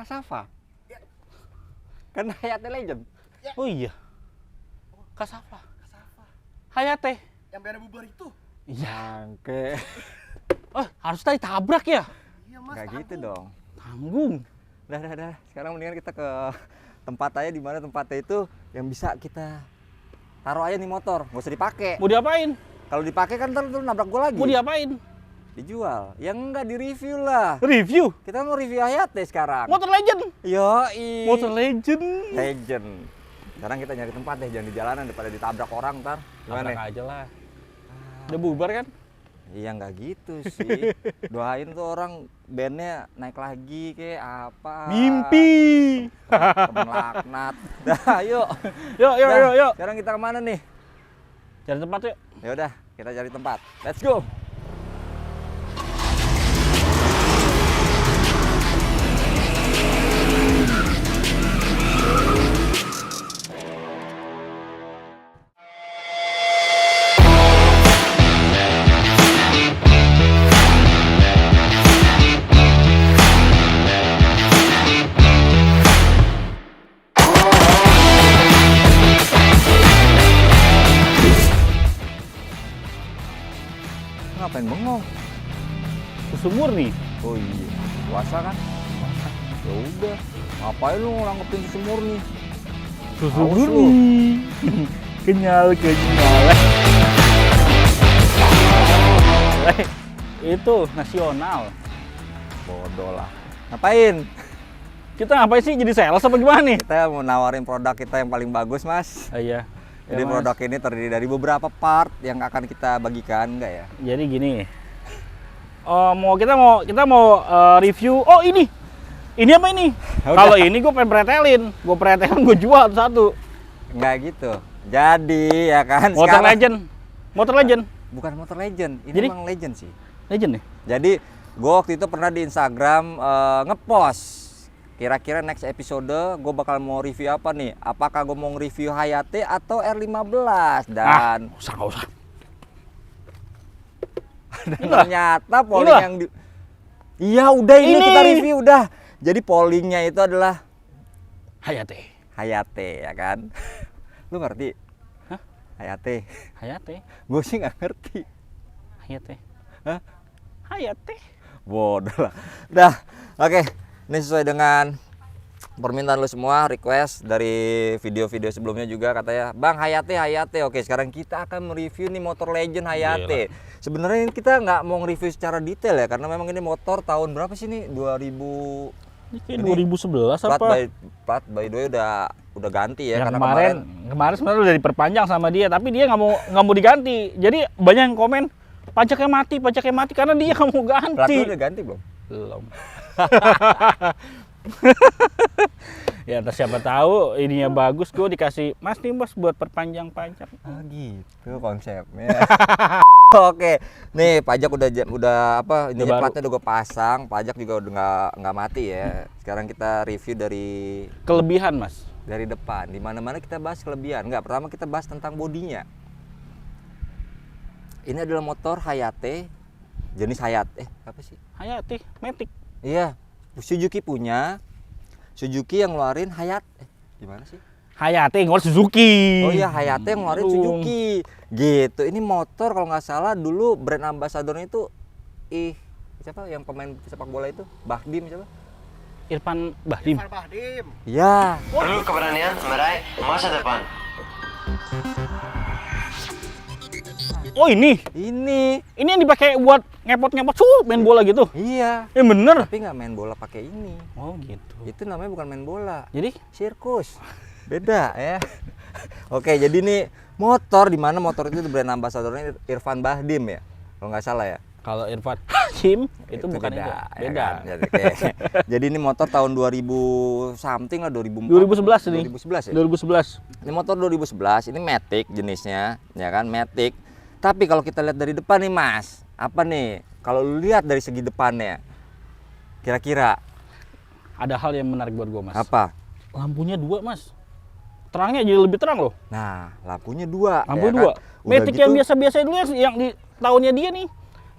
Cassava. Kan Hayate Legend. Oh iya. Cassava. Hayate. Yang beda bubar itu. Bangke. Oh, harus tadi tabrak ya? Iya mas. Nggak gitu dong. Tanggung. Dah. Sekarang mendingan kita ke tempat aja, di mana tempatnya itu yang bisa kita taruh aja nih motor, nggak usah dipakai. Mau diapain? Kalau dipakai kan ntar lu nabrak gua lagi. Mau diapain? Dijual. Yang enggak di review lah. Review. Kita mau review Hayate sekarang. Motor Legend. Yoi. Motor Legend. Legend. Sekarang kita nyari tempat deh, jangan di jalanan daripada ditabrak orang ntar. Gimana? Tabrak aja lah. Udah bubar kan? Iya nggak gitu sih. Doain tuh orang bandnya naik lagi kayak apa. Mimpi. Temen laknat. Dah, yuk. Yuk. Sekarang kita kemana nih? Cari tempat yuk. Ya udah, kita cari tempat. Let's go. Ngapain bengong? Susu murni. Oh iya, puasa kan? Ya udah, ngapain lu nangkepin susu murni? Susu Haus murni. Kenyal. Itu nasional. Bodoh lah. Ngapain? Kita ngapain sih jadi sales apa gimana nih? Kita mau nawarin produk kita yang paling bagus, Mas. Iya. Jadi Mas. produk ini terdiri dari beberapa part yang akan kita bagikan, enggak ya? Jadi gini. Kita mau review. Oh ini. Ini apa ini? Ya udah. Kalau ini gue pengen pretelin. Gue jual satu. Enggak gitu. Jadi ya kan Motor sekarang Legend. Motor Legend. bukan motor legend. Ini Jadi? emang legend sih. Legend nih. Jadi gue waktu itu pernah di Instagram ngepost. Kira-kira next episode gue bakal mau review apa nih? Apakah gue mau review Hayate atau R15 dan Nggak usah. ternyata polling Inilah. yang iya udah ini Ini. kita review udah. Jadi pollingnya itu adalah Hayate. Hayate ya kan? Lu ngerti? Hah? Hayate. Hayate. Gue sih nggak ngerti. Hayate. Hah? Hayate. Bodoh lah. Dah, oke. Ini sesuai dengan permintaan lu semua, request dari video-video sebelumnya juga katanya, Bang Hayate. Oke, sekarang kita akan mereview nih motor legend Hayate. Sebenarnya ini kita nggak mau nge-review secara detail ya, karena memang ini motor tahun berapa sih nih? 2000. Ini kayak 2011 Plat apa? by the way udah ganti ya, Yang karena kemarin sebenarnya udah diperpanjang sama dia, tapi dia nggak mau diganti. Jadi banyak yang komen pajaknya mati karena dia nggak mau ganti. platnya udah ganti belum? Belum. Ya, terus siapa tahu ininya bagus, gue dikasih Mas nih Bos buat perpanjang pajak. Ah gitu konsepnya. Oke, nih pajak udah apa? Ini Udah baru. platnya udah gue pasang, pajak juga udah nggak mati ya. Sekarang kita review dari Kelebihan Mas. depan. Di mana-mana kita bahas kelebihan. Enggak, pertama kita bahas tentang bodinya. Ini adalah motor Hayate, jenis Hayate. Apa sih? Hayate, Matic. Iya, Suzuki punya. Suzuki yang ngeluarin gimana sih? Hayate ngeluarin Suzuki. Oh iya, Hayate yang ngeluarin Aduh. Suzuki. Gitu. Ini motor kalau nggak salah dulu brand ambasadornya itu siapa yang pemain sepak bola itu? Bahdim siapa? Irfan Bahdim. Bahdim. Iya. Perlu keberanian meraih masa depan. Oh ini Ini. yang dipakai buat ngepot main bola gitu. Iya. Bener. Tapi nggak main bola pakai ini. Oh gitu. Itu namanya bukan main bola. Jadi Sirkus. Beda ya. Oke, jadi nih motor, di mana motor itu brand ambasadornya Irfan Bahdim ya. Kalau nggak salah ya. kalau Irfan Hashim itu bukan itu. ya Beda. kan? Jadi ini motor tahun 2000 something lah, 2004. 2011 ini. 2011 ya. 2011. Ini motor 2011, ini Matic jenisnya, ya kan, Matic. Tapi kalau kita lihat dari depan nih Mas, apa nih? Kalau lu lihat dari segi depannya, kira-kira Ada hal yang menarik buat gua, Mas. apa? Lampunya 2, Mas. Terangnya jadi lebih terang loh. Nah, lampunya 2. Lampu 2. Udah Matic gitu, yang biasa-biasa dulu yang di tahunnya dia nih.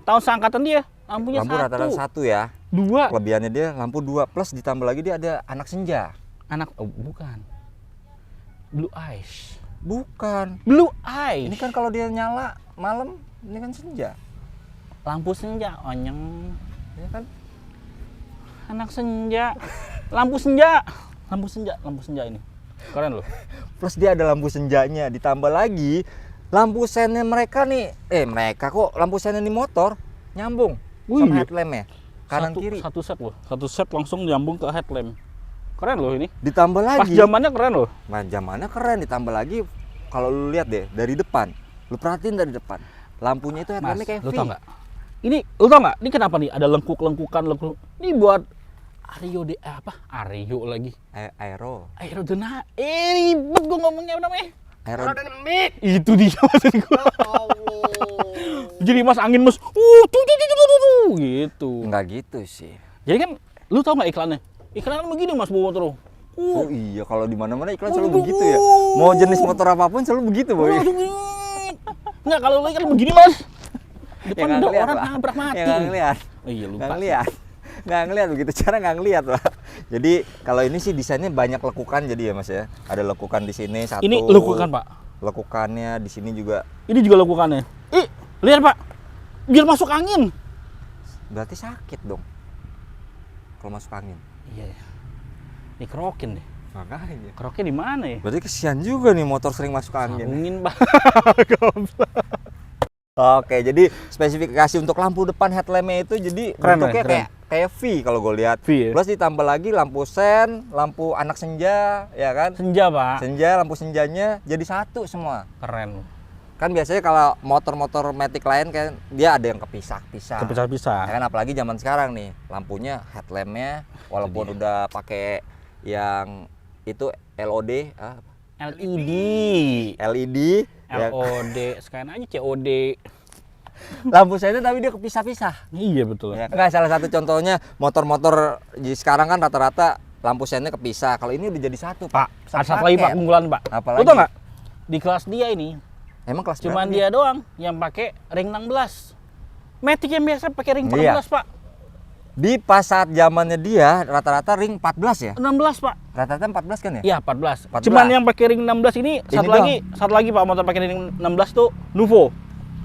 Tahun seangkatan dia. Lampunya lampu rata-rata satu ya. 2. Kelebihannya dia lampu 2 plus ditambah lagi dia ada anak senja. Bukan. Blue eyes. Bukan. Blue eyes. Ini kan kalau dia nyala malam, ini kan senja. lampu senja, onyeng. Ya kan? Anak senja. Lampu senja. Lampu senja ini. Keren loh. Plus dia ada lampu senjanya, ditambah lagi lampu sennya mereka nih. Mereka kok lampu sennya di motor nyambung sama headlampnya. Kanan kiri. Satu set loh. Satu set langsung nyambung ke headlamp. Keren loh ini. Ditambah lagi. Pas zamannya keren loh. Nah, zamannya keren, ditambah lagi kalau lu lihat deh dari depan. Lu perhatiin dari depan. Lampunya itu headlampnya kayak lu V. tau nggak? Ini lu tau nggak? Ini kenapa nih ada lengkuk-lengkukan lengkuk. Ini buat Ario lagi. Aerodina. Ribet gua ngomongnya namanya. Aerodinamik. Itu dia maksud gua. Jadi mas angin mas. Gitu. Enggak gitu sih. Jadi kan lu tau nggak iklannya? Iklannya begini mas bawa motor. Oh iya, kalau di mana-mana iklan selalu begitu ya. Mau jenis motor apapun selalu begitu, Boy. Enggak, kalau lu kan begini mas. Depan Ya, ada ngeliat, orang Pak. nabrak mati. Ya nggak ngeliat. Oh iya lupa. Nggak ngeliat. Nggak ngeliat begitu cara nggak ngeliat, Pak. Jadi kalau ini sih desainnya banyak lekukan jadi ya Mas ya. Ada lekukan di sini satu. Ini lekukan Pak. Lekukannya di sini juga. Ini juga lekukannya. Lihat Pak. Biar masuk angin. Berarti sakit dong. Kalau masuk angin. Iya. Dikerokin deh. Makanya. Keroknya di mana ya? Berarti kesian juga nih motor sering masuk angin. Angin Pak. Oke, jadi spesifikasi untuk lampu depan headlampnya itu jadi Keren, bentuknya kayak V kalau gue lihat. V, ya? Plus ditambah lagi lampu sen, lampu anak senja, ya kan? Senja Pak. Senja, lampu senjanya jadi satu semua. Keren. Kan biasanya kalau motor-motor matic lain kan dia ada yang kepisah-pisah. Kepisah-pisah. Ya kan apalagi zaman sekarang nih, lampunya headlampnya walaupun udah pakai yang itu LOD, LED. LED, ya. LOD. Sekarang aja COD. Lampu sennya tapi dia kepisah-pisah. Iya betul. Ya, enggak, salah satu contohnya motor-motor sekarang kan rata-rata lampu sennya kepisah. Kalau ini udah jadi satu, Pak, ada satu lagi Pak keunggulan Pak. Apa Lu lagi? tau nggak? Di kelas dia ini, Emang kelas cuman berapa dia doang yang pakai ring 16. Matic yang biasa pakai ring 14 Iya. Pak. Di pas saat zamannya dia rata-rata ring 14 ya? 16 Pak. Rata-rata 14 kan ya? Iya 14. 14. Cuman yang pakai ring 16 ini satu lagi Pak motor pakai ring 16 tuh Nuvo.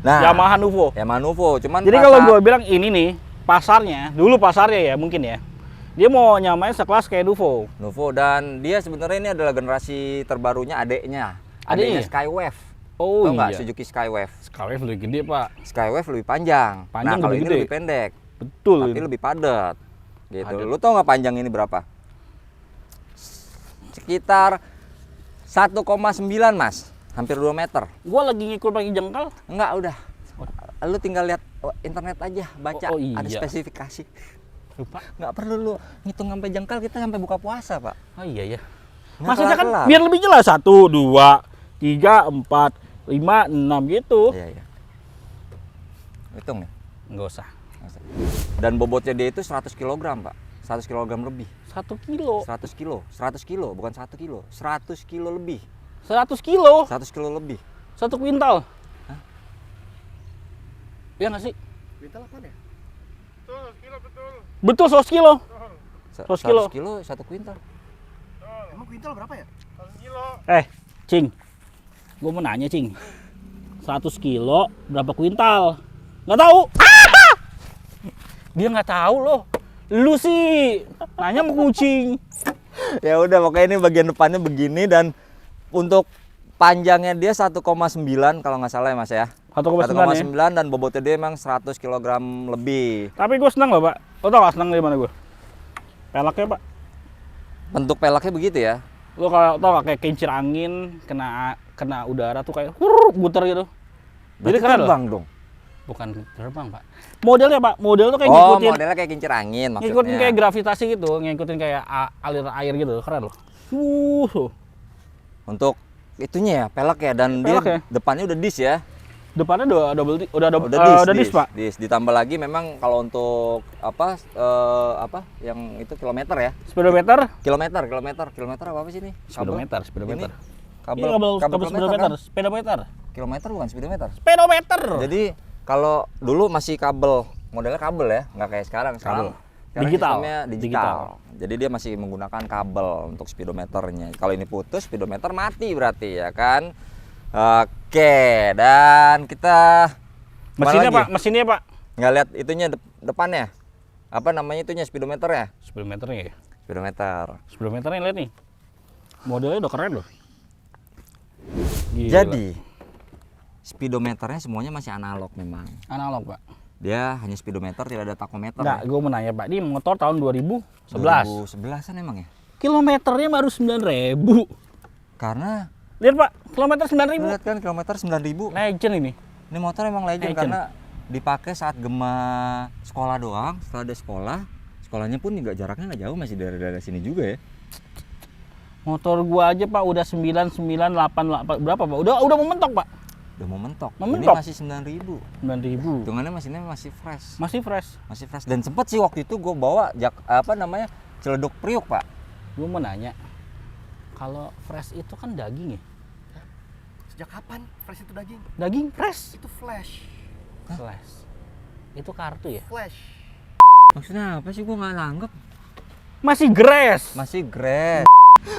Nah, Yamaha Nuvo. Yamaha Nuvo. Cuman Jadi pas kalau saat- gue bilang ini nih dulu pasarnya ya mungkin ya. Dia mau nyamain sekelas kayak Nuvo. Nuvo dan dia sebenarnya ini adalah generasi terbarunya adeknya. Adeknya? Skywave. Oh Tahu nggak iya. Suzuki Skywave? Skywave lebih gede Pak. Skywave lebih panjang. Panjang, nah, kalau lebih ini gede. lebih pendek. Betul. Tapi lebih padat. Gitu. Padat. Lu tau nggak panjang ini berapa? Sekitar 1,9 Mas. Hampir 2 meter. Gua lagi ngikut pakai jengkal. Enggak, udah. Lu tinggal lihat internet aja, baca. Oh, iya. Ada spesifikasi. Lupa. Nggak perlu lu ngitung sampai jengkal, kita sampai buka puasa, Pak. Oh iya ya. Nggak Maksudnya kan kelar-kelar. biar lebih jelas 1, 2, 3, 4, 5, 6 gitu. Iya, iya. Hitung nih. Enggak usah. Dan bobotnya dia itu 100 kg, Pak. 100 kg lebih. 1 kilo. 100 kilo. 100 kilo, bukan 1 kilo. 100 kilo lebih. 100 kilo. 100 kilo lebih. 1 kuintal. Hah? Iya nggak sih? Kuintal apa ya? Betul 100 kilo. 100 kilo. 100 kilo 1 kuintal. Emang kuintal berapa ya? Cing. Gua mau nanya, Cing. 100 kilo berapa kuintal? Nggak tahu. Dia nggak tahu loh. Lu sih nanya sama kucing. Ya udah, pokoknya ini bagian depannya begini dan untuk panjangnya dia 1,9 kalau nggak salah ya Mas ya. 1,9 ya. 1,9 dan bobotnya dia emang 100 kg lebih. Tapi gue senang loh, Pak. Lo tau gak senang dari mana gue? Pelaknya, Pak. Bentuk peleknya begitu ya. Lo kalau tau gak kayak kincir angin kena udara tuh kayak muter gitu. Jadi Berarti keren loh. terbang dong. Bukan terbang, Pak. Modelnya, Pak. Model tuh kayak Oh, ngikutin modelnya kayak kincir angin maksudnya. ngikutin kayak gravitasi gitu, ngikutin kayak alir air gitu. Keren loh. Untuk itunya ya, pelek ya, dan Pelek dia ya. depannya udah disk ya. Depannya udah disk, Pak. Disk. Ditambah lagi memang kalau untuk apa yang itu kilometer ya. Speedometer. Kilometer apa sih ini? Speedometer. Ini Kabel kabel speedometer. kan? Speedometer. Kilometer bukan speedometer. Speedometer. Jadi kalau dulu masih kabel modelnya kabel ya, nggak kayak sekarang. Sekarang Digital. sistemnya digital. Jadi dia masih menggunakan kabel untuk speedometernya. Kalau ini putus, speedometer mati berarti ya kan. Oke, dan kita Mesinnya lagi? Pak, mesinnya Pak. Nggak lihat itunya depannya. Apa namanya itunya speedometernya? Speedometernya ya. Speedometer. Speedometernya lihat nih. Modelnya udah keren loh. Gila. Jadi speedometernya semuanya masih analog memang. Analog Pak. Dia hanya speedometer, tidak ada takometer. Enggak, gue mau nanya Pak, ini motor tahun 2011. 2011-an emang ya? Kilometernya baru 9.000. Karena Lihat Pak, kilometer lu 9.000. lihat kan kilometer 9.000. Legend ini. Ini motor emang legend Legend. karena dipakai saat gema sekolah doang. Setelah ada sekolah, sekolahnya pun nggak jaraknya nggak jauh, masih dari sini juga ya. Motor gua aja Pak udah 9988 berapa Pak? Udah mau mentok Pak. Udah mau mentok. Mau Ini mentok. masih 9.000. 9.000. Hitungannya mesinnya masih fresh. Masih fresh. Masih fresh. Dan sempet sih waktu itu gue bawa celeduk Priuk, Pak. Gua mau nanya. Kalau fresh itu kan daging ya? Sejak kapan fresh itu daging? Daging fresh. Itu flash. Fresh. Itu kartu ya? Flash. Maksudnya apa sih, gue nggak nanggep. Masih grass. Masih great.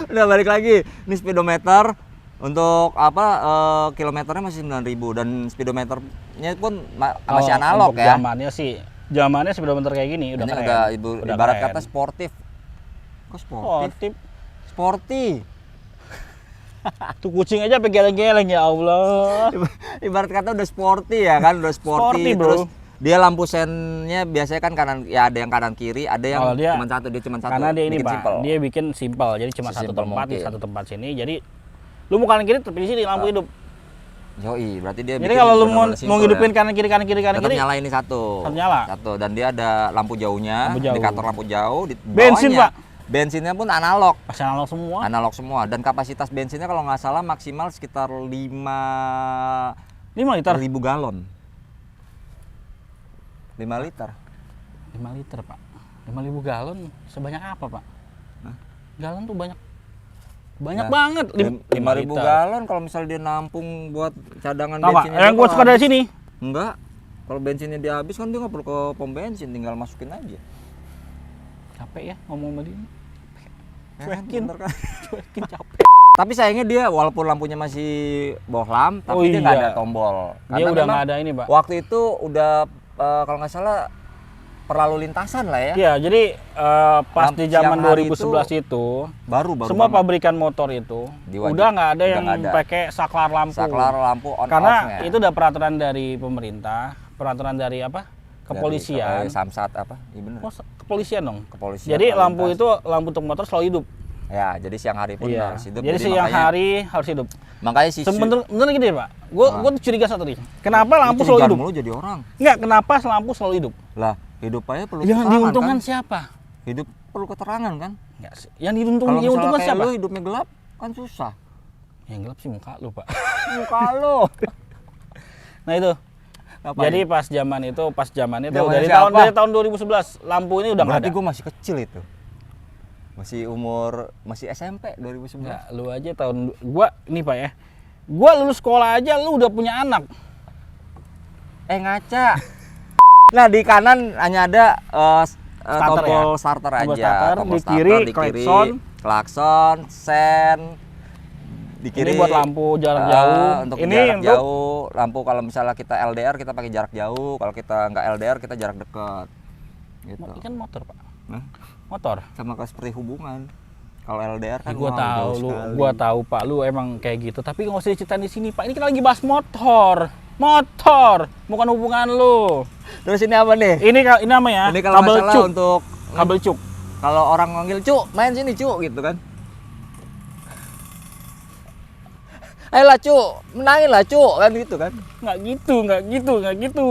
Udah balik lagi. Ini speedometer untuk kilometernya masih 9.000 dan speedometernya pun masih analog untuk ya. Zamannya speedometer kayak gini udah Ini keren. udah ibarat keren. kata sportif. Kok Oh, sportif? tip. Sporty. Tuh kucing aja sampai geleng-geleng ya Allah. Ibarat kata udah sporty ya kan, udah Sporty, sporty. bro. Terus dia lampu sennya biasanya kan kanan, ya ada yang kanan kiri, ada yang Kalau dia- cuma satu, dia cuma satu. Karena dia ini bikin Pak, simple. dia bikin simpel. Jadi cuma satu Sesimpel tempat di mungkin. satu tempat sini. Jadi lu mau kanan kiri tapi di sini lampu hidup. Yoi, berarti dia Jadi bikin kalau lu mau benar-benar simple ngidupin ya. kanan kiri kanan kiri kanan Tetap kiri. nyala ini satu. Satu nyala. Satu, dan dia ada lampu jauhnya, Lampu jauh. indikator lampu jauh di Bensin, bawahnya. Pak. Bensinnya pun analog. Masih analog semua. Analog semua, dan kapasitas bensinnya kalau nggak salah maksimal sekitar 5 liter. 5.000 galon. 5 liter. 5 liter, Pak. 5.000 galon sebanyak apa, Pak? Hah? Galon tuh banyak. Banyak Nah, banget. 5.000 galon kalau misalnya dia nampung buat cadangan Tahu, Pak, bensinnya. yang dia gua kalau suka dari habis- sini. Enggak. Kalau bensinnya dia habis kan dia nggak perlu ke pom bensin, tinggal masukin aja. Capek ya ngomong sama dia. Ya kan, Cuekin. bener kan? Cuekin capek. Tapi sayangnya dia walaupun lampunya masih bohlam, tapi Oh dia nggak iya. ada tombol. Dia udah memang nggak ada ini, Pak. waktu itu udah kalau nggak salah perlalu lintasan lah ya. Iya, jadi pas di zaman Siang hari 2011 itu, Baru semua banget. pabrikan motor itu Diwajib- udah nggak ada udah yang nggak ada. pakai saklar lampu. saklar lampu on Karena off-nya. itu udah peraturan dari pemerintah, peraturan dari apa? Kepolisian. Samsat apa? Iya bener. Oh, kepolisian dong. Kepolisian. Jadi lalu lampu lintas. itu lampu untuk motor selalu hidup. Ya, jadi siang hari pun Iya. harus hidup. Jadi siang makanya- hari harus hidup. Makanya si Sebenarnya gini Pak, gue tuh curiga satu nih. Kenapa lampu Lu selalu curigaan hidup? mulu jadi orang. Enggak, kenapa lampu selalu hidup? Lah, hidup aja perlu Yang keterangan diuntungkan kan? siapa? Hidup perlu keterangan kan? Enggak sih. Yang Kalau diuntungkan misalnya kayak siapa? lu hidupnya gelap kan susah. Yang gelap sih muka lu, Pak. Muka lu. Nah itu. Ngapain? Jadi pas zaman itu Zamannya dari siapa? tahun 2011 lampu ini udah nggak Berarti ada. gue masih kecil itu. Masih SMP 2011. Enggak, lu aja gua ini Pak ya. Gua lulus sekolah aja lu udah punya anak. Ngaca. Nah, di kanan hanya ada tombol starter aja. Tombol starter, Tombol di kiri klakson, sen. Di Ini kiri buat lampu jarak jauh. Untuk Ini jarak untuk jauh, lampu kalau misalnya kita LDR kita pakai jarak jauh, kalau kita nggak LDR kita jarak dekat. Gitu. ini kan motor, Pak. Nah, Motor. sama kayak seperti hubungan. Kalau LDR kan Gua wow, tahu jauh lu, sekali. gua tahu Pak, lu emang kayak gitu. Tapi nggak usah diceritain di sini, Pak. Ini kita lagi bahas motor. Motor, bukan hubungan lu. Terus ini apa nih? Ini namanya Ini kalau kabel nggak salah cuk. untuk Kabel cuk. kalau orang manggil Cuk, main sini Cuk gitu kan. Ayolah Cuk, menangin lah Cuk, kan gitu kan. Nggak gitu.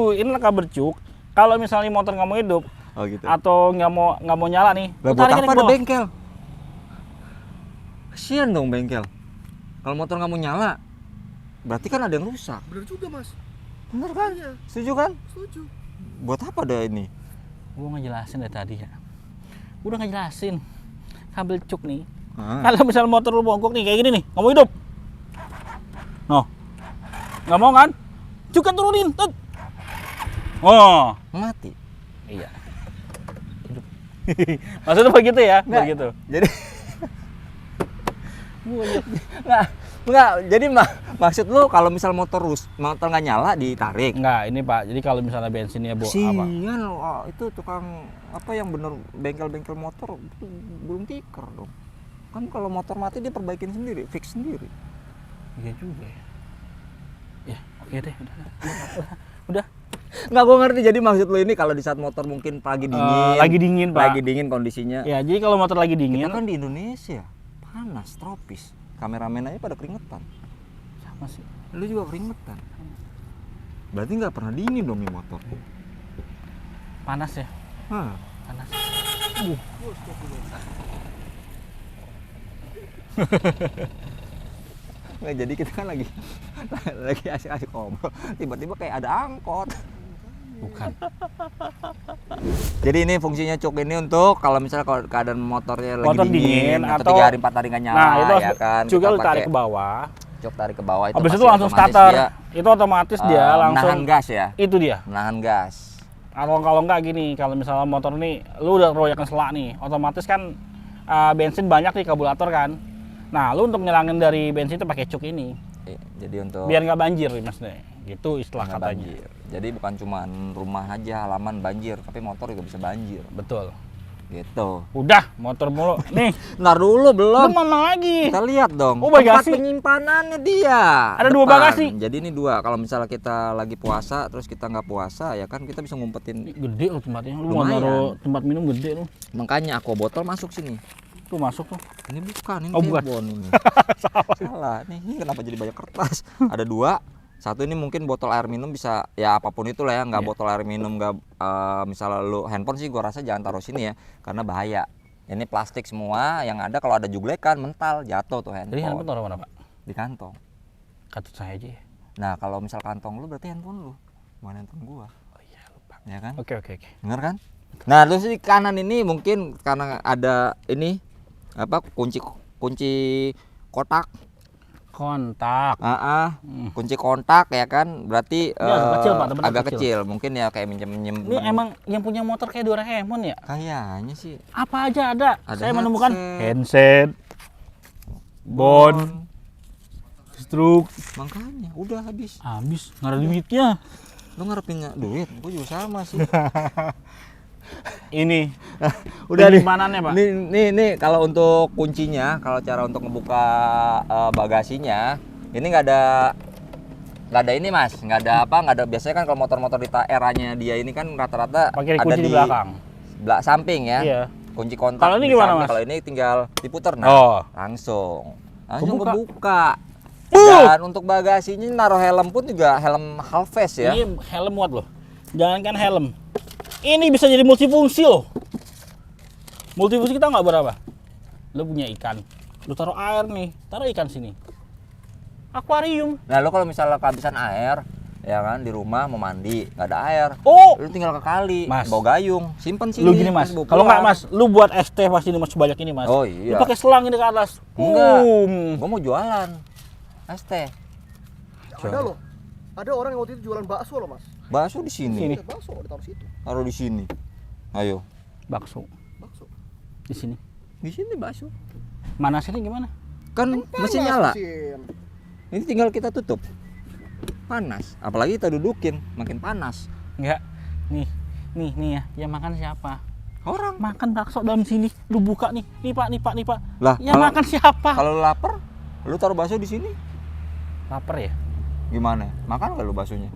Inilah kabel cuk. Kalau misalnya motor nggak mau hidup Oh gitu. atau nggak mau nyala nih, Lah lu buat tarikin apa ke ada bawah. bengkel? Kasian dong bengkel. Kalau motor nggak mau nyala, berarti kan ada yang rusak. Bener juga mas. Bener kan? Iya. Setuju kan? Setuju. Ah. Buat apa ada ini? Gua ngejelasin dari tadi ya. Gua udah ngejelasin. Kabel cuk nih. Ah. Kalau misal motor lu bongkok nih kayak gini nih, nggak mau hidup. Noh. Nggak mau kan? Cuk kan turunin. Tut. Oh, Mati. Iya. Hidup. Maksudnya begitu ya? Nggak. Begitu. Jadi nggak. Jadi maksud lu kalau misal motor nggak nyala ditarik. Enggak, ini Pak. Jadi kalau misalnya bensinnya apa? Sian, itu tukang apa yang bener bengkel-bengkel motor itu belum tikar dong. Kan kalau motor mati dia perbaikin sendiri, fix sendiri. Iya juga ya. Ya, oke deh, udah. Nggak, gue ngerti. Jadi maksud lu ini kalau di saat motor mungkin pagi dingin. Lagi dingin, Pak. Lagi dingin kondisinya. Ya, jadi kalau motor lagi dingin, Kita kan di Indonesia, panas, tropis. Kameramen aja pada keringetan. sama sih. Lu juga keringetan. Berarti nggak pernah dingin dong nih motor. Panas ya? Hah. Panas. Nggak, jadi kita kan lagi asik-asik ngobrol, tiba-tiba kayak ada angkot. Bukan. Jadi ini fungsinya cuk ini untuk kalau misalnya kalau keadaan motornya lagi Motor dingin atau atau 3 hari 4 hari nggak nyala, Nah, itu ya kan. juga kita lu tarik pakai ke bawah. cuk tarik ke bawah itu. Habis pasti itu langsung otomatis starter. dia, Itu otomatis dia langsung menahan gas ya. Itu dia. Menahan gas. Kalau enggak gini, kalau misalnya motor nih lu udah royakan selak nih, otomatis kan bensin banyak di karburator kan. Nah, lu untuk nyelangin dari bensin itu pakai cuk ini. Jadi untuk Biar nggak banjir maksudnya. Gitu istilah nggak katanya. banjir. Jadi bukan cuma rumah aja halaman banjir, tapi motor juga bisa banjir. Betul. Gitu. Udah, motor mulu. Nih, Ntar dulu belum. lu mana lagi? Kita lihat dong. Oh, tempat bagasi. penyimpanannya dia. Ada 2 depan. bagasi. Jadi ini 2. Kalau misalnya kita lagi puasa terus kita nggak puasa ya kan kita bisa ngumpetin. Gede lu tempatnya. Lu mau Lumayan. naruh tempat minum gede lu. Makanya aqua botol masuk sini. Tuh masuk tuh. Ini bukan, ini Oh, bukan. kebon ini. Salah. Nih, ini kenapa jadi banyak kertas? Ada 2. Satu ini mungkin botol air minum bisa ya apapun itulah ya, nggak Iya. botol air minum, nggak misalnya lu handphone sih gua rasa jangan taruh sini ya karena bahaya. Ini plastik semua, yang ada kalau ada juglekan mental jatuh tuh handphone. Jadi handphone taruh mana, Pak? Di kantong. Katut saya aja ya. Nah, kalau misal kantong lu berarti handphone lu, bukan handphone gua. Oh iya, lupa. Ya kan? Oke. Bener kan? Nah, terus di kanan ini mungkin karena ada ini apa kunci kotak. Kontak. Kunci kontak ya kan? Berarti Ini agak kecil, Pak, tempatnya agak kecil. kecil. Mungkin ya kayak minjem Ini emang yang punya motor kayak Doraemon ya? kayaknya sih. Apa aja ada. Ada Saya menemukan headset. handset, bon, struk. Makanya udah habis. Habis, nggak ada duitnya. Lu ngarepin duit? Gua juga sama sih. Ini Udah nih. penyimpanannya, Pak. Nih kalau untuk kuncinya, kalau cara untuk ngebuka bagasinya, ini nggak ada ini Mas, nggak ada biasanya kan kalau motor-motor di eranya dia ini kan rata-rata Pakai ada kunci di belakang. samping ya. Iya. Kunci kontak. Kalau ini di gimana, samping. Mas? Kalau ini tinggal diputer Oh. langsung Kebuka. kebuka. Dan untuk bagasinya naruh helm pun juga helm half face ya. Ini helm muat loh. Jangankan helm. Ini bisa jadi multifungsi loh. Multifungsi kita nggak berapa. Lu punya ikan. Lu taruh air nih. Taruh ikan sini. Akuarium. Nah, lo kalau misalnya kehabisan air, ya kan di rumah mau mandi, nggak ada air, Oh, lu tinggal ke kali, Mas. bawa gayung, simpen sini. lu gini Mas. terus bawa Kalau nggak pulang. Mas, lu buat es teh pasti ini Mas sebanyak ini Mas. Oh Lu iya. pakai selang ini ke atas. Enggak. Gua mau jualan es teh. Ada loh. Ada orang yang waktu itu jualan bakso loh, Mas. Bakso di sini. Sini. Ada bakso ditaruh situ. Taruh di sini. Ayo. Bakso Bakso. di sini. Di sini bakso. Mana sini gimana? Kan mesin Panas nyala. mesin. Ini tinggal kita tutup. Panas. Apalagi kita dudukin, makin panas. Enggak. Nih ya. Yang makan siapa? Orang. Makan bakso dalam sini. Lu buka nih. Nih Pak. Lah, Yang makan siapa? kalau lu lapar, lu taruh bakso di sini. Lapar ya? Gimana? Makan nggak lu baksonya?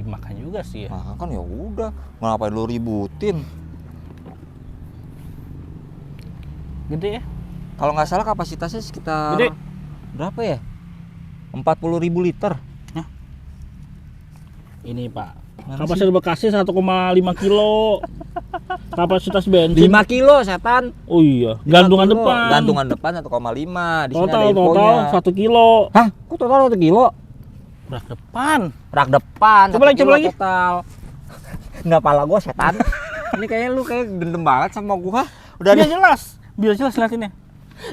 Makan juga sih ya. Nah, kan ya udah. Ngapain lu ributin? Gede ya? Kalau nggak salah kapasitasnya sekitar Gede. berapa ya? 40.000 liter. Ini Pak. Mana Kapasitas Bekasi 1,5 kilo. Kapasitas bensin. 5 kilo setan. Oh iya. 5 Gantungan kilo. depan. Gantungan depan 1,5. Di sini ada Total infonya. 1 kilo. Hah? Kok total 1 kilo? Rak depan. Rak depan. Coba 1 lagi, kilo coba lagi. Total. Nggak pala gua setan. Ini kayaknya lu kayak dendam banget sama gua. Udah Biar deh. jelas. Biar jelas liatinnya.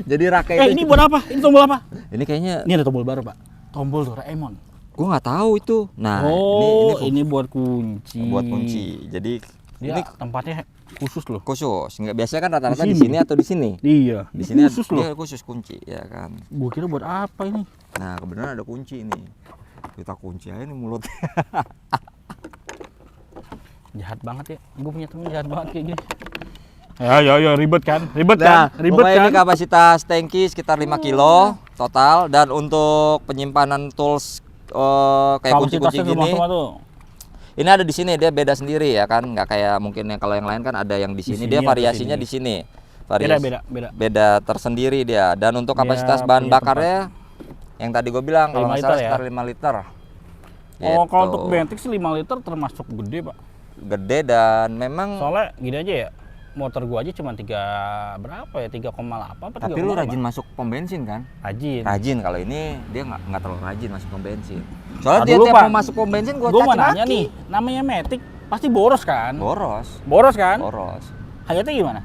Jadi raknya itu. Ini buat apa? Ini tombol apa? Ini kayaknya Ini ada tombol baru Pak. Tombol Doraemon. gua nggak tahu itu. Nah, Oh, ini ini buat kunci. buat kunci. Jadi Dia Ini tempatnya khusus loh. khusus. Nggak biasanya kan rata-rata di Di sini. sini atau di sini. Iya. Di sini khusus dia loh. khusus kunci, ya kan. Gua kira buat apa ini? Nah, kebenaran ada kunci ini. Kita kunci aja nih mulutnya. Jahat banget ya. Gue punya temen jahat banget kayak gini. Ya, ribet kan? Ribet Nah, kan? Ribet pokoknya kan? ini kapasitas tangki sekitar 5 kilo total, dan untuk penyimpanan tools kayak kunci-kunci Kapasitasnya gini, semua tuh. ini ada di sini, dia beda sendiri ya kan, nggak kayak mungkin yang kalau yang lain kan ada yang di sini, sini dia atau variasinya sini. di sini. Beda. Beda tersendiri dia. Dan untuk Dia kapasitas bahan punya bakarnya yang tadi gue bilang kalau 5 nggak salah liter ya? sekitar 5 liter. Oh, kalau Gitu. untuk Bentik sih 5 liter termasuk gede, Pak. Gede, dan memang Soalnya gini aja ya. Motor gua aja cuma 3,8 apa tapi lu rajin masuk pom bensin kan? Rajin. Rajin. Kalau ini dia nggak terlalu rajin masuk pom bensin. Soalnya Nah, dia dulu, tiap Pak, mau masuk pom bensin gua Gua mau caci nanya maki. nih, namanya Matic pasti boros kan? Boros. Boros kan? Boros. Hayatnya gimana?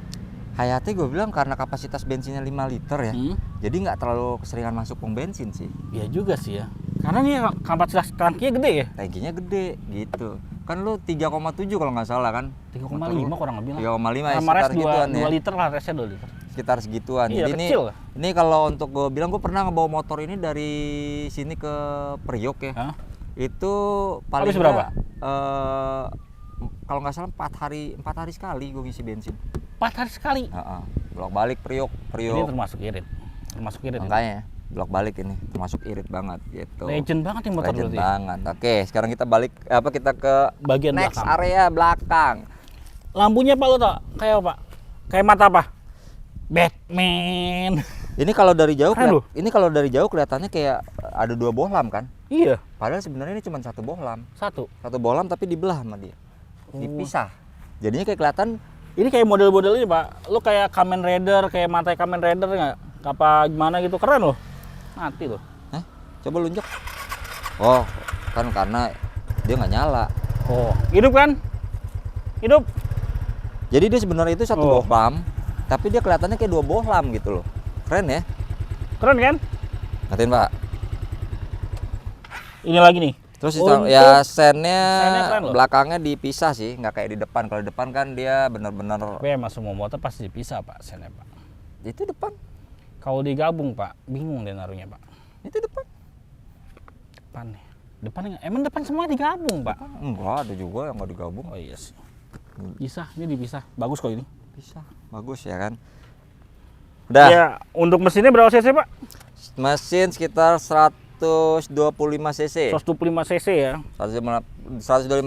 Hayati gue bilang karena kapasitas bensinnya 5 liter ya. Jadi nggak terlalu keseringan masuk pom bensin sih. Iya juga sih ya. Karena dia kapasitas tangkinya gede ya. Tangkinya gede gitu. Kan lu 3,7 kalau nggak salah kan? 3,5 kurang lebih lah. 3,5 ya, Sama res sekitar gituan 2 ya. liter lah, resnya 2 liter. Sekitar segituan. Iya, Jadi kecil lah. ini kalau untuk gue bilang, gue pernah ngebawa motor ini dari sini ke Priok ya. Hah? Itu paling Habis berapa? nggak, kalau nggak salah 4 hari sekali gue ngisi bensin. 4 hari sekali. Bolak balik Priok. Ini termasuk irit. Termasuk irit. Ya? Makanya bolak balik ini termasuk irit banget gitu. Legend banget nih motor Legend berarti. banget. Oke, sekarang kita balik kita ke Bagian next belakang. area belakang. Lampunya Pak lo tau? Kayak apa? Kayak mata apa? Batman. Ini kalau dari jauh Keren loh. ini kalau dari jauh kelihatannya kayak ada 2 bohlam kan? Iya, Padahal sebenarnya ini cuma 1 bohlam. satu. Satu bohlam tapi dibelah sama dia. Oh. Dipisah. Jadinya kayak kelihatan Ini kayak model-model ini Pak. Lo kayak Kamen Rider, kayak mata Kamen Rider nggak? Apa gimana gitu, keren loh. Mati loh. Hah? Coba lunjuk. Oh, kan karena dia nggak nyala. Oh, hidup kan? Hidup. Jadi dia sebenarnya itu satu Oh. bohlam, tapi dia kelihatannya kayak 2 bohlam gitu loh. Keren ya? Keren kan? Ngatain Pak. Ini lagi nih. Terus Untuk- ya sennya sennya keren loh. belakangnya dipisah sih, nggak kayak di depan. Kalau di depan kan dia benar-benar Tapi emang semua motor pasti dipisah Pak, sennya Pak. itu depan, Kalau digabung Pak, bingung deh naruhnya Pak. itu depan. Depannya emang depan semua digabung Pak. Enggak, ada juga yang nggak digabung. Oh iya sih. Pisah, ini dipisah. Bagus kok ini. Bisa, bagus ya kan. Udah, Ya, untuk mesinnya berapa cc Pak? mesin sekitar 125 cc. 125 cc ya. 125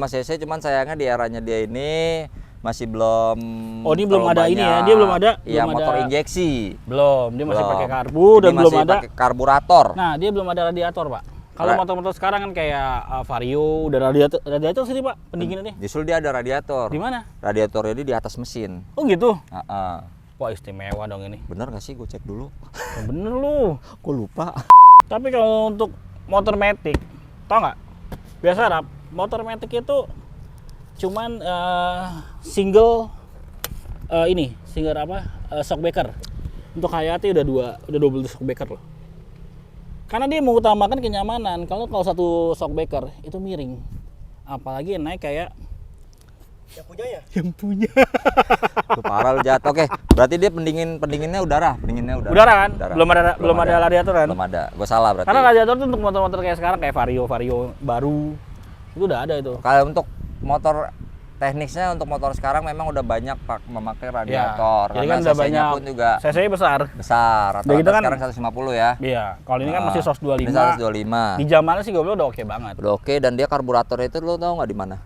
cc, cuman sayangnya di eranya dia ini masih belum. Oh, ini belum terlalu ada ini ya? banyak. Dia belum ada- Iya, belum motor ada- injeksi. Belum, dia masih Belum. pakai karbu dan Dia belum masih ada. pakai karburator. Nah, dia belum ada radiator, Pak. Kalau motor-motor sekarang kan kayak Vario udah radiator sini, Pak, pendinginannya. Justru dia ada radiator. Di mana? Radiatornya dia di atas mesin. Oh, gitu. Heeh. Wah, istimewa dong ini. Bener gak sih? Gue cek dulu. Oh, bener lu. Gue lupa. Tapi kalau untuk motor Matic, tau nggak? Biasa Rap, motor Matic itu cuman single single apa? Shockbreaker. Untuk Hayati udah double shockbreaker loh. Karena dia mengutamakan kenyamanan. Kalau satu shockbreaker itu miring. Apalagi yang naik kayak Yang punya ya? yang punya. Tuh parah lu jatuh. Oke, berarti dia pendinginnya udara. Udara kan? Belum ada radiator kan? Belum ada. Gue salah berarti. Karena radiator itu untuk motor-motor kayak sekarang kayak Vario baru itu udah ada itu. Kalau untuk motor teknisnya, untuk motor sekarang memang udah banyak memakai radiator. Jadi Karena kan udah CC-nya banyak. pun juga CC besar. besar. Udah gitu Rata-rata kan- sekarang 150 ya. Iya, kalau ini kan masih SOS 25. Ini 125. Di zamannya sih gue bilang udah oke banget. Udah oke, dan dia karburatornya itu lo tau nggak di mana?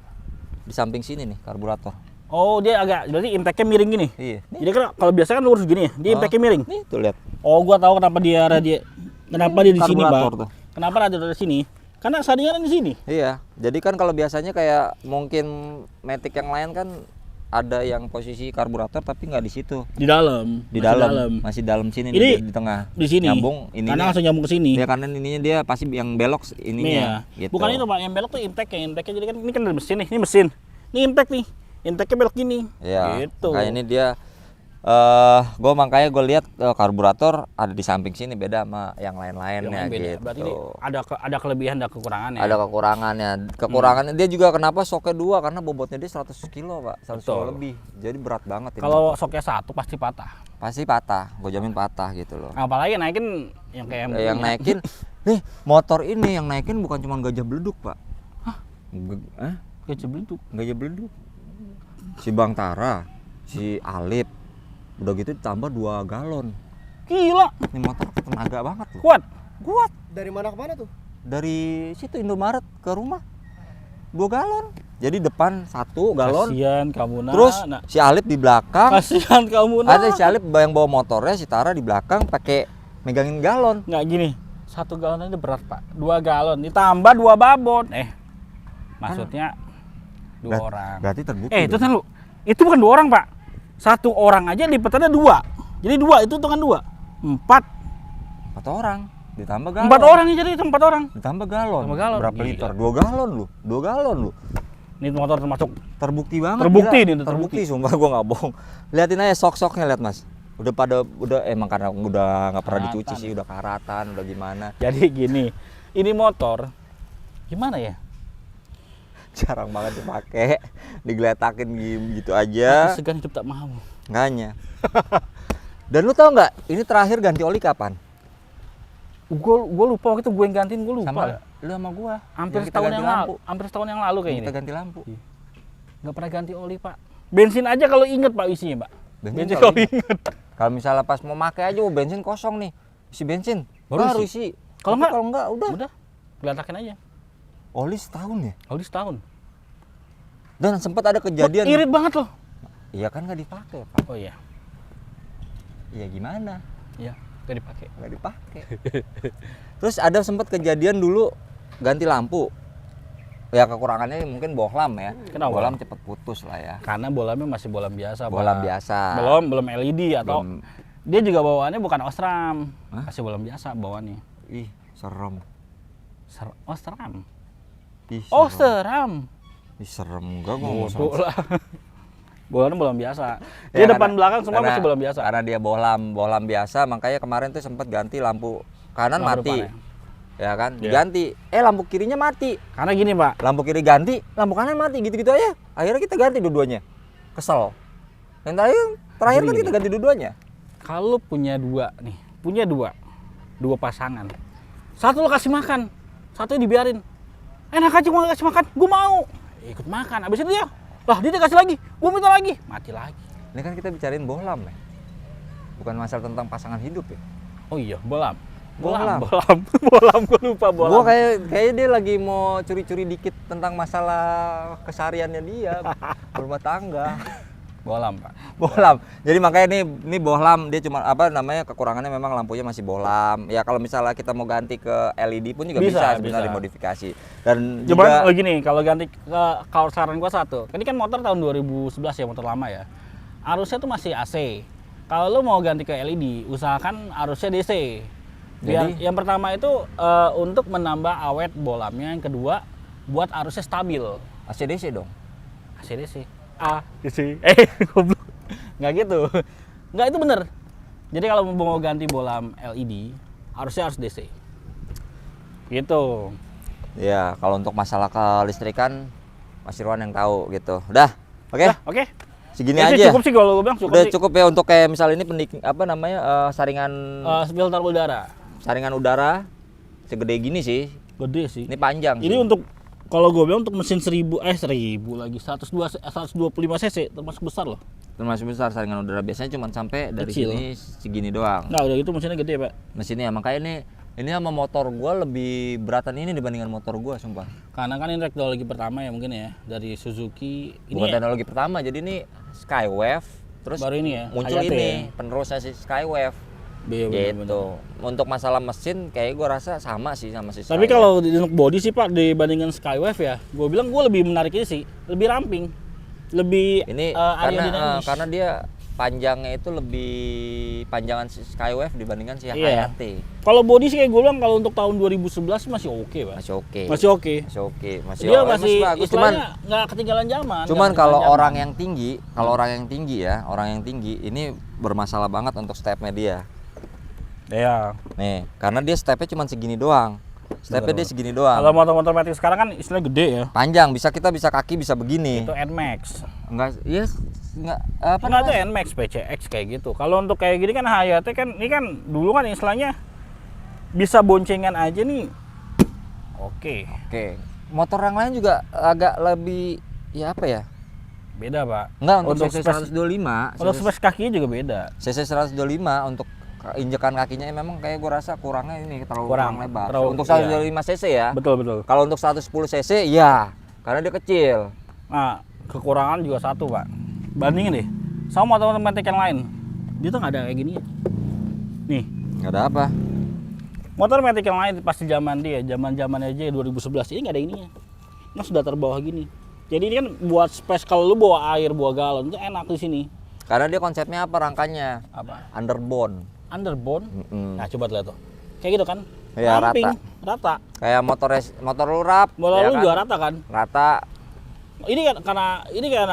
Di samping sini nih karburator. Oh, dia berarti intake-nya miring gini. Iya. Jadi kan kalau biasa kan lurus gini ya, dia intake-nya miring. Nih tuh lihat. Oh, gua tahu kenapa dia di sini, Karburator Bang. tuh. Kenapa radiator di sini? Karena saringan di sini. Iya. Jadi kan kalau biasanya kayak mungkin Matic yang lain kan ada yang posisi karburator tapi nggak di situ. Di dalam. Di Masih dalam. Masih dalam sini Ini nih, di tengah. Di sini. Nyambung ini. Karena langsung nyambung ke sini. Ya karena ininya dia pasti yang belok ininya. Iya. Gitu. Bukan itu, Pak. Yang belok tuh intake-nya jadi kan ini kan dari mesin nih. Ini mesin. Ini intake nih. Intake-nya belok gini. Iya. Gitu. Kayak ini dia gue makanya gue lihat karburator ada di samping sini beda sama yang lain-lainnya Yang beda. gitu. Berarti ini ada kelebihan dan kekurangannya. Ada kekurangannya dia juga kenapa soknya 2 karena bobotnya dia 100 kilo pak, 100 kilo Betul. lebih, jadi berat banget ini. Kalau soknya 1 pasti patah. Pasti patah, gue jamin patah gitu loh. Apalagi naikin yang kayak Yang punya. naikin nih motor ini yang naikin bukan cuma gajah beleduk pak. Gajah beleduk. Gajah beleduk, si Bang Tara, si Alip, udah gitu ditambah 2 galon. Gila, Ini motor tenaga banget loh. kuat. Kuat. Dari mana ke mana tuh? Dari situ Indomaret ke rumah 2 galon. Jadi depan 1 galon. Kasihan kamu nak. Terus si Alip di belakang. Kasihan kamu nak. Ada si Alip yang bawa motornya, si Tara di belakang pakai megangin galon. Nggak gini. 1 galon ini berat pak. 2 galon ditambah 2 babon. Maksudnya 2 orang. Berarti terbukti. Itu dong. kan lu. Itu bukan 2 orang pak. 1 orang aja lipatannya 2. Jadi 2 itu hitungan 2. 4. 4 orang ditambah galon. 4 orang ya, jadi itu 4 orang. Ditambah galon. Ditambah galon. Berapa Gila. liter? 2 galon lu. 2 galon lu. Ini motor termasuk Terbukti banget. Terbukti gila. nih, Terbukti terbukti. sumpah gua nggak bohong. Liatin aja sok-soknya, lihat Mas. Udah emang karena udah nggak pernah Karatan. dicuci sih, udah karatan, udah gimana. Jadi gini. Ini motor gimana ya? Jarang banget dipakai, digeletakin gitu aja. Aku segan hidup tak mau. Makanya. Dan lu tau nggak, ini terakhir ganti oli kapan? Gue lupa waktu itu gue yang gantiin, gue lupa. Sama lu sama gua. Hampir Yang kita setahun ganti yang lalu, hampir setahun yang lalu kayak Kita ini. ganti lampu. Nggak pernah ganti oli pak. Bensin aja kalau inget pak isinya pak. Bensin kalau kalau inget. Kalau misalnya pas mau pakai aja, bensin kosong nih, isi bensin, baru isi. Kalau Tapi nggak, udah. Udah, geletakin aja. Oli setahun ya. Oli setahun. Dan sempat ada kejadian. Irit banget loh. Iya kan nggak dipakai pak. Oh iya, Iya gimana? iya, nggak dipakai. Nggak dipakai. Terus ada sempat kejadian dulu ganti lampu. Ya kekurangannya mungkin bohlam ya. Kenapa? Bohlam cepet putus lah ya. Karena bolamnya masih bolam biasa. Bohlam Pak. biasa. Belum LED atau Belum. dia juga bawaannya bukan Osram. Hah? Masih bolam biasa bawaannya. Ih serem. Osram. Ih, Oh, serem. seram. Ih, serem enggak gua ngomong Bodoh serem. lah. Bolamnya bolam biasa. Ya, Dia depan karena- belakang semua karena- masih bolam biasa. Karena dia bohlam biasa, makanya kemarin tuh sempat ganti lampu kanan Lampu mati. depannya. Ya kan? Iya. Diganti. Lampu kirinya mati. Karena gini pak, Lampu kiri ganti, lampu kanan mati, gitu-gitu aja. Akhirnya kita ganti dua-duanya. Kesel. Yang terakhir Jadi kan kita gini. ganti dua-duanya. kalau punya 2 nih, punya 2 pasangan. Satu lo kasih makan, satu dibiarin. Enak aja gua kasih makan, gua mau. Ikut makan, abis itu dia, lah dia kasih lagi, gua minta lagi, mati lagi. Ini kan kita bicarain bohlam ya. Bukan masalah tentang pasangan hidup ya. Oh iya, bolam. Bolam. Bolam, gua lupa bolam. Gua kayak dia lagi mau curi-curi dikit tentang masalah kesehariannya dia, rumah tangga. bolam pak. Bohlam. Jadi makanya ini bohlam, dia cuma apa namanya, kekurangannya memang lampunya masih bohlam. Ya kalau misalnya kita mau ganti ke LED pun juga bisa sebenarnya bisa. dimodifikasi. Dan Cuman juga gini, kalau ganti kalau saran gua satu, ini kan motor tahun 2011 ya, motor lama ya. Arusnya tuh masih AC. Kalau lo mau ganti ke LED, usahakan arusnya DC. Biar Jadi? yang pertama itu untuk menambah awet bolamnya, yang kedua buat arusnya stabil. ACDC dong. AC DC. DC. Goblok. Nggak gitu. Nggak, itu bener. Jadi kalau mau ganti bolam LED, arusnya harus DC. Gitu. Ya, kalau untuk masalah kelistrikan Mas Irwan yang tahu gitu. Udah. Oke. Nah, oke. Segini Ya sih, aja. cukup sih kalau gue bilang cukup Udah sih. cukup ya untuk kayak misal ini apa namanya, saringan Filter udara. saringan udara segede gini sih. Gede sih. Ini panjang. Ini sih. untuk, kalau gue bilang untuk mesin 1000 lagi 125 cc termasuk besar loh. termasuk besar saringan udara, biasanya cuma sampai dari Kecil. sini segini doang. Nah udah gitu mesinnya gede pak. Mesinnya makanya ini sama motor gua lebih beratan ini dibandingkan motor gua sumpah. Karena kan ini teknologi pertama ya mungkin ya dari Suzuki. Ini Bukan ya, teknologi pertama, jadi ini Skywave terus baru ini ya. muncul Hayate ini ya. penerusnya si Skywave. Iya, bener-bener. Gitu. Untuk masalah mesin kayak gua rasa sama sih sama si Tapi Skywave. kalau untuk body sih pak dibandingkan Skywave ya, gue bilang gue lebih menarik ini sih, lebih ramping, lebih ini aerodinamis. karena dia panjangnya itu lebih panjangan si Skywave dibandingkan si Iya. Hayate. Kalau body sih kayak gue bilang kalau untuk tahun 2011 masih oke pak. Masih oke. Masih oke. Masih oke, masih Dia oke, masih bagus. istilahnya nggak ketinggalan zaman. Cuman nggak kalau ketinggalan orang zaman. yang tinggi, kalau orang yang tinggi ya, orang yang tinggi ini bermasalah banget untuk stepnya dia. Ya. Nih, karena dia stepnya cuma segini doang. Stepnya dia segini doang. Kalau motor-motor matic sekarang kan istilahnya gede ya. Panjang, kita bisa kaki bisa begini. Itu NMAX. Enggak, yes, enggak apa Enggak, itu namanya? NMAX, PCX kayak gitu. Kalau untuk kayak gini kan Hayate kan ini kan dulu kan istilahnya bisa boncengan aja nih. Oke. Oke. Motor yang lain juga agak lebih ya apa ya? Beda, Pak. Enggak, untuk CC space- 125. Untuk space kakinya juga beda. CC 125 untuk injekan kakinya memang kayak gua rasa kurangnya ini terlalu Kurang, lebar. terlalu- Untuk 125 cc ya. Betul, betul. Kalau untuk 110 cc ya, karena dia kecil. Nah, kekurangan juga satu, Pak. Bandingin deh sama motor-motor matic yang lain. Dia tuh nggak ada kayak gini. Nih, Enggak ada apa. motor matic yang lain pasti zaman dia, zaman-zaman aja 2011 ini nggak ada ininya. Nah, sudah terbawah gini. Jadi ini kan buat space kalau lu bawa air, bawa galon itu enak di sini. Karena dia konsepnya apa rangkanya? Apa? Underbone. Underbone. Mm-mm. Nah, coba lihat tuh. Kayak gitu kan? Iya, Ramping, rata. rata. Kayak motor lurap. Motor ya lu kan? juga rata kan? Rata. Ini kan karena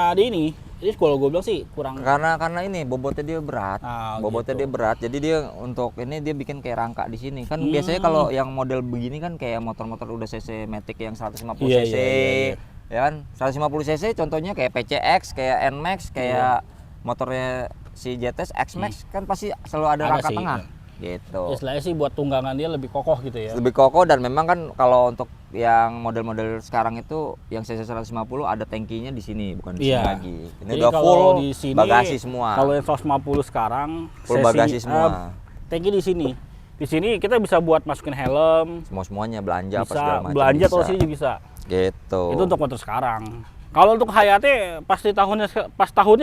ada ini. Jadi kalau gue bilang sih kurang. Karena ini bobotnya dia berat. Ah, Bobotnya gitu. dia berat. Jadi dia untuk ini dia bikin kayak rangka di sini. Kan biasanya kalau yang model begini kan kayak motor-motor udah cc matic yang 150 Iya, cc. iya. Ya kan? 150 cc contohnya kayak PCX, kayak NMAX, kayak motornya si JTS X-Max kan pasti selalu ada Ada rangka sih, tengah. Gitu. Istilahnya sih buat tunggangan dia lebih kokoh gitu ya. Lebih kokoh dan memang kan kalau untuk yang model-model sekarang itu yang cc 150 ada tangkinya di sini bukan di sini Iya. lagi. Ini Jadi udah kalau full di sini, bagasi semua. Kalau yang 150 sekarang Full bagasi semua. Tangki di sini. Di sini kita bisa buat masukin helm, Semuanya belanja apa bisa segala macam. belanja bisa. kalau sini juga bisa. Gitu. Itu untuk motor sekarang. Kalau untuk Hayate pasti tahunnya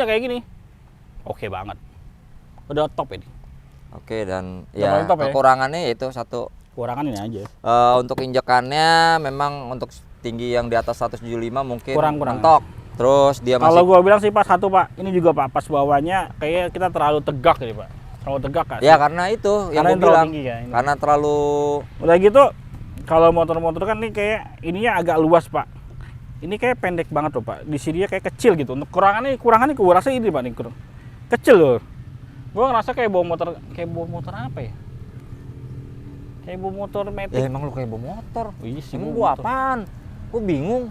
kayak gini. Oke banget. Udah top ini. Oke dan Udah ya paling top ya? kekurangannya itu satu Kurangan ini aja. untuk injekannya memang untuk tinggi yang di atas 175 mungkin Kurang. mentok. Terus dia Kalau masih gua bilang sih pas satu, Pak. Ini juga Pak pas bawahnya kayak kita terlalu tegak nih, Pak. Terlalu tegak kan? ya karena itu yang Karena gue terlalu bilang tinggi ya, ini. karena terlalu Udah gitu kalau motor-motor kan nih kayak ininya agak luas, Pak. Ini kayak pendek banget loh, Pak. Di sini kayak kecil gitu. Untuk kurangannya gua rasa ini, Pak, nih kurang. Kecil loh. Gua ngerasa kayak bawa motor apa ya? Kayak bawa motor matic. ya emang lu kayak bawa motor. Iya sih, Emang bawa gua motor. apaan? Gua bingung.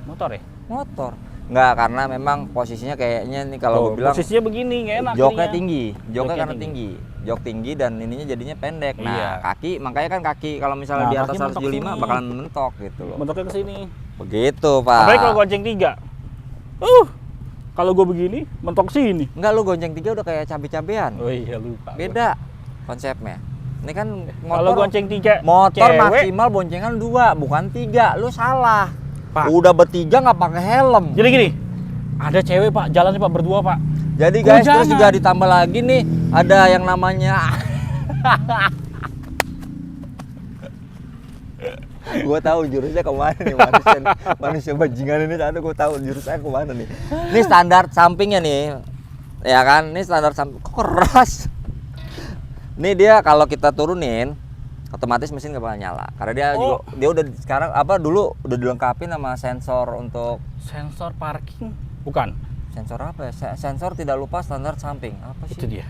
Motor ya? Motor. Enggak, karena memang posisinya kayaknya nih kalau Tuh, gua bilang posisinya begini nggak enak. joknya ininya. tinggi. Joknya karena tinggi. tinggi. Jok tinggi dan ininya jadinya pendek. Nah, Iya. kaki makanya kan kaki kalau misalnya Nah, di atas kaki mentok 175 sini. bakalan mentok gitu loh. Mentoknya ke sini. Begitu, Pak. Apalagi kalau gonceng 3. Kalau gua begini mentok sini. Enggak, lu gonceng 3 udah kayak cabe-cabean. Oh iya lupa. Beda konsepnya. Ini kan Kalau motor gonceng 3 motor cewek, maksimal boncengan 2, bukan 3. Lu salah. Pak. Udah bertiga nggak pakai helm. Jadi gini, ada cewek Pak, jalan nih Pak berdua Pak. Jadi Gua guys, terus jangan. juga ditambah lagi nih ada yang namanya gue tahu jurusnya kemana nih manusia bajingan ini, ada gue tahu jurusnya kemana nih. Ini standar sampingnya nih, ya kan? Ini standar samping. Kok keras? Nih dia kalau kita turunin, otomatis mesin nggak bakal nyala. Karena dia juga dia udah sekarang dulu udah dilengkapi sama sensor untuk Sensor parking? Bukan. sensor apa ya? Sensor tidak lupa standar samping. Apa sih? Itu dia.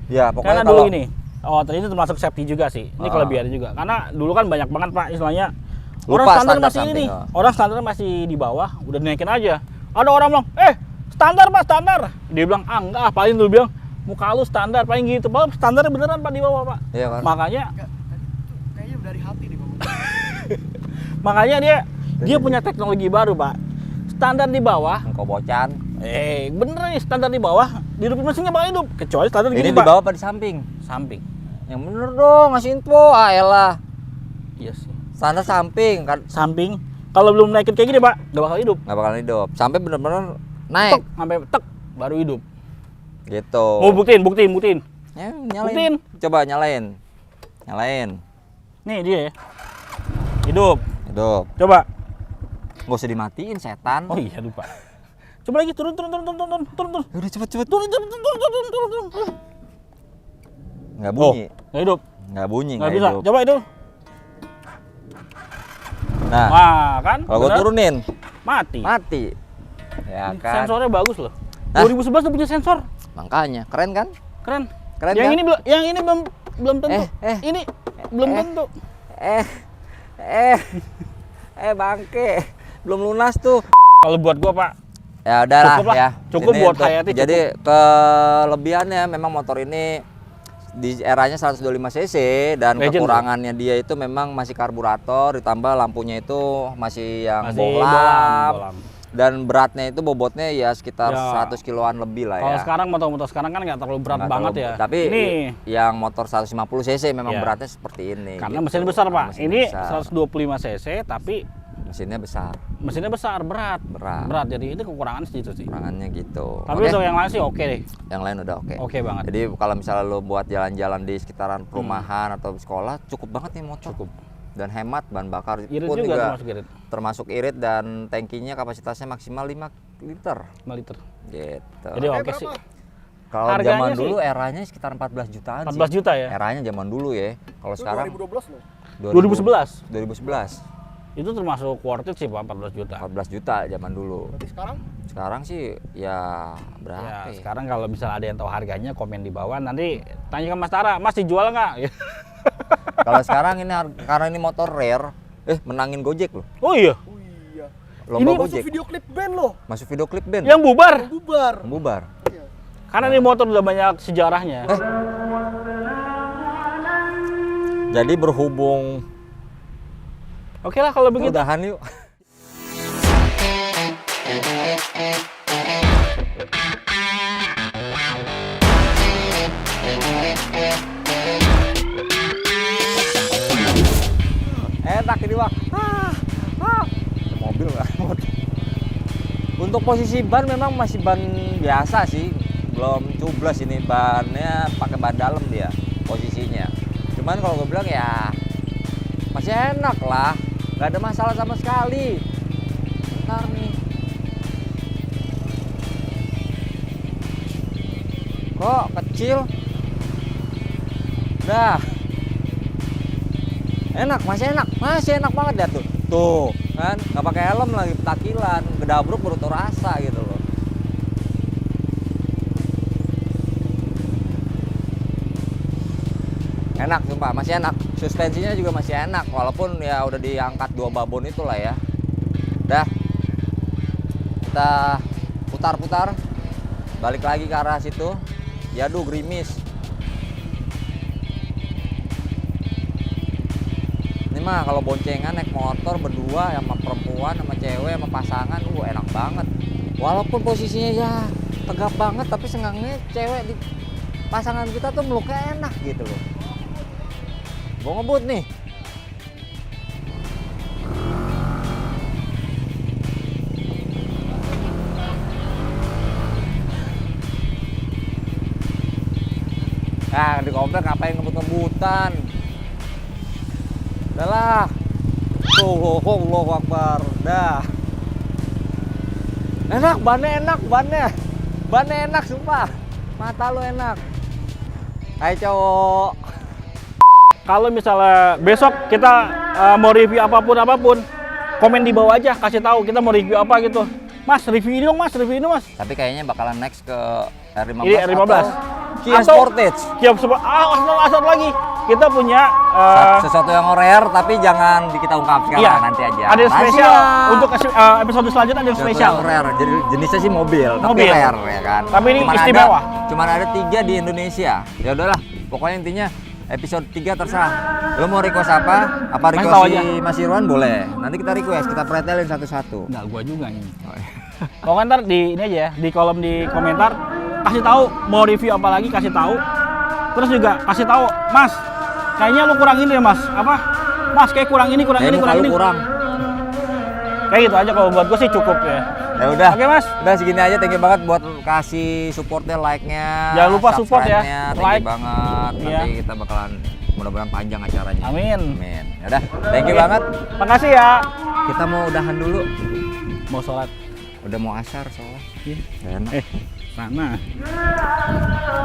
Ya pokoknya Karena dulu kalau ini, ternyata termasuk safety juga sih. Ini kelebihannya juga. Karena dulu kan banyak banget Pak istilahnya. Lupa Orang standar standar masih ini nih. samping, Orang standar masih di bawah, udah dinaikin aja. Ada orang bilang, standar Pak, standar. Dia bilang, enggak, paling dulu bilang, muka lu standar, paling gitu. Padahal standar beneran Pak di bawah Pak. Iya kan? Makanya Kayaknya dari hati nih Bang. makanya dia punya teknologi baru Pak. Standar di bawah, engkau bocan. bener nih standar di bawah, dihidupin mesinnya bakal hidup. Kecuali standar Ini gini di Pak. bawah apa di samping? Samping. Yang bener dong, ngasih info. Elah. Iya sih. Standar samping kan Samping. Kalau belum naikin kayak gini Pak, nggak bakal hidup. nggak bakalan hidup. Sampai bener-bener naik Tek, sampai tek baru hidup. gitu. Mau buktiin. Ya, Buktiin. nyalain. Coba nyalain. Nyalain. Nih dia ya. Hidup. Hidup. Coba. Nggak usah dimatiin setan. Oh iya lupa. Coba lagi turun. Udah cepet. Turun. Nggak bunyi. Nggak hidup. Nggak bunyi. Nggak bisa. hidup. Coba itu. Nah, Wah kan. kalau gue bener. turunin, Mati. Ya kan. Sensornya bagus loh. Hah? 2011 udah punya sensor. Makanya keren kan? Keren. Keren yang kan? ini belum tentu. Ini belum tentu. Bangke. Belum lunas tuh. Kalau buat gua, Pak, Ya udahlah cukup lah. ya. Cukup Ini buat untuk- Hayati, Jadi kelebihannya memang motor ini di eranya 125 cc dan Legend, kekurangannya dia itu memang masih karburator, ditambah lampunya itu masih yang Masih bohlam. bohlam. Dan beratnya itu bobotnya ya sekitar Ya. 100 kiloan lebih lah Kalau ya. sekarang motor-motor sekarang kan nggak terlalu berat Nggak banget terlalu- ya. Tapi ini yang motor 150 cc memang Ya. beratnya seperti ini. karena gitu. mesin besar, Pak. Mesin Ini besar. 125 cc tapi Mesinnya besar, mesinnya besar, berat. berat. Jadi itu kekurangan situ sih. Kekurangannya gitu. Tapi Oke. untuk yang lain sih oke deh. Yang lain udah oke. Oke banget. Jadi kalau misalnya lo buat jalan-jalan di sekitaran perumahan atau sekolah, cukup banget nih motor. Cukup. Dan hemat bahan bakar Irit pun juga juga termasuk irit. termasuk irit dan tangkinya kapasitasnya maksimal 5 liter. 5 liter. Gitu. Jadi oke sih. Kalau harganya zaman sih- dulu eranya sekitar 14 jutaan 14 sih. juta ya. Eranya zaman dulu ya. Kalau Itu sekarang 2012 loh. 2011. 2011. Itu termasuk worth it sih, Pak, 14 juta. 14 juta zaman dulu. Berarti sekarang Sekarang sih ya berapa? Ya, Ya, sekarang kalau misalnya ada yang tahu harganya komen di bawah, nanti tanya ke Mas Tara, Mas dijual nggak? Kalau sekarang ini karena ini motor rare, menangin Gojek loh. Oh iya, oh iya. Lomba Ini masuk Gojek. video klip band loh. Masuk video klip band. yang bubar. Bubar. Bubar. Iya. Karena ini motor udah banyak sejarahnya. Jadi berhubung Oke lah kalau begitu. udahan yuk. Enak ini Bang. Mobil nggak? Untuk posisi ban memang masih ban biasa sih, belum cublas ini, bannya pakai ban dalam dia posisinya. Cuman kalau gue bilang ya masih enak lah, nggak ada masalah sama sekali. Bentar nih, kok kecil? Dah, enak, masih enak banget ya tuh kan, nggak pakai helm lagi, petakilan, gedabruk baru tuh rasa gitu loh. Enak sumpah, masih enak, suspensinya juga masih enak, walaupun ya udah diangkat 2 babon itulah ya. Dah, kita putar-putar, balik lagi ke arah situ. Yaduh, gerimis. Ini mah kalau boncengan naik motor berdua sama perempuan, sama cewek, sama pasangan, enak banget. Walaupun posisinya ya tegap banget, tapi seenggaknya cewek di pasangan kita tuh meluknya enak gitu loh. Gua ngebut nih. Nah, di komplek ngapain ngebut-ngebutan? Udahlah. Tuh, Allahu Akbar. Dah. Enak, bannya. Bannya enak sumpah. Mata lu enak. Hai cowok. Kalau misalnya besok kita mau review apapun, komen di bawah aja, kasih tahu kita mau review apa gitu. Mas, review ini dong, Mas, review ini, Mas. Tapi kayaknya bakalan next ke R15 Ini R15. atau Kia Atau- Sportage. Asal lagi. Kita punya Sesuatu yang rare tapi jangan kita ungkap sekarang, iya, nanti aja. ada yang spesial Rahasia. untuk episode selanjutnya, ada yang Sesuatu spesial. yang rare. Jadi jenisnya sih mobil, tapi Mobil. rare ya kan. Tapi ini istimewa. Cuman ada 3 di Indonesia. Ya udahlah, pokoknya intinya episode 3 terserah. Lo mau request apa? Apa Kasih request tahu si aja. Mas Irwan boleh. Nanti kita request, kita pretelin satu-satu. Enggak, gua juga nih. Komentar di ini aja ya, di kolom di komentar kasih tahu mau review apa lagi, kasih tahu. Terus juga kasih tahu, Mas, kayaknya lu kurang ini ya, Mas. Apa? Mas, kayak kurang ini, kurang Kayak ini, muka kurang lu ini. kurang. Kayak gitu aja kalau buat gua sih cukup ya. Ya udah. Oke, Mas. Udah segini aja, thank you banget buat kasih supportnya, like-nya. Jangan lupa support ya. subscribe-nya, thank Like. you banget. Iya. Nanti kita bakalan mudah-mudahan panjang acaranya. Amin. Amin. Ya udah, thank you Oke. banget. Makasih ya. Kita mau udahan dulu. Mau sholat. Udah mau asar soalnya. Iya. Gak enak. Sana.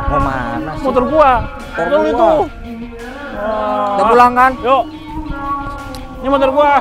Mau mana sih? Motor gua. Motor Tuh, gua. itu. Udah pulang kan? Yuk. Ini motor gua.